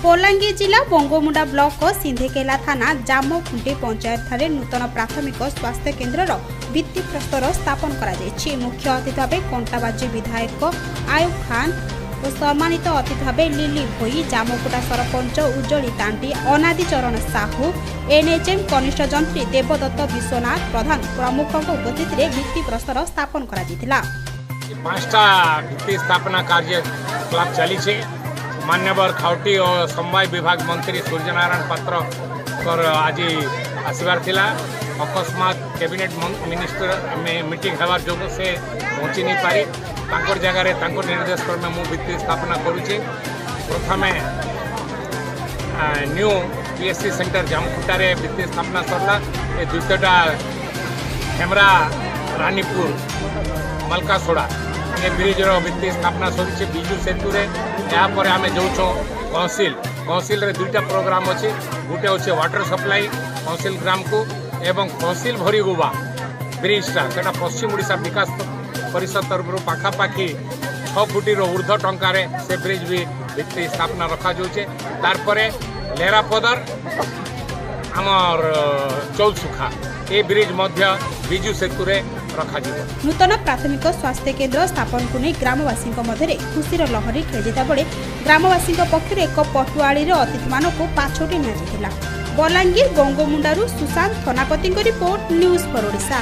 बलांगीर जिला बंगमुंडा ब्लॉक सिंधेकेला थाना जामखुंटी पंचायत ठारे नूतन प्राथमिक स्वास्थ्य केन्द्र भित्तिप्रस्तर स्थापन कर मुख्य अतिथि भाव कंटाबाजी विधायक आयुब खान और सम्मानित अतिथि भाव लिली भोई जामकुटा सरपंच उज्जली तांटी अनादिचरण साहू एनएचएम कनिष्ठ जंत्री देवदत्त विश्वनाथ प्रधान प्रमुख उपस्थित भित्तिप्रस्तर स्थापन कर पांचटा भित्ति स्थापना कार्यकलाप चली मान्यवर खाउटी और समवाय विभाग मंत्री सूर्यनारायण पात्र आज आसबार थिला अकस्मात कैबिनेट मिनिस्टर में मीटिंग होवार जो से पहुँची नहीं पारी तांकर जगार तांकर निर्देश क्रमे मु भित्ति स्थापना करुचे। प्रथमे न्यू पीएससी सेंटर जामखुंटारे भित्ति स्थापना सरला। ये द्वितीयटा खेमरा रानीपुर मलकासोड़ा ये ब्रिजर भित्ति स्थापना सरी विजु सेतु यापर आम जो तहसिल दुईटा प्रोग्राम अच्छे गोटे अच्छे वाटर सप्लाई तहसिल ग्राम को एवं तहसिल भरीगुबा ब्रिजटा से पश्चिम ओडिशा विकास परिषद तरफ पाखापाखि 6 कोटी ऊर्ध्व टंकार से ब्रिज भी भित्ति स्थापना रखा जाऊे। तार लेरापदर आमर चौलसुखा ये ब्रिज मध्य विजु सेतु रखा नूतन प्राथमिक स्वास्थ्य केन्द्र स्थापन को नहीं ग्रामवासी मध्य खुशीर लहरी खेलता बेले ग्रामवासी पक्ष एक पटुआड़ी अतिथि मान पाछोटी निया बलांगीर बंगमुंडारू Sushant Thanapati report news for Odisha.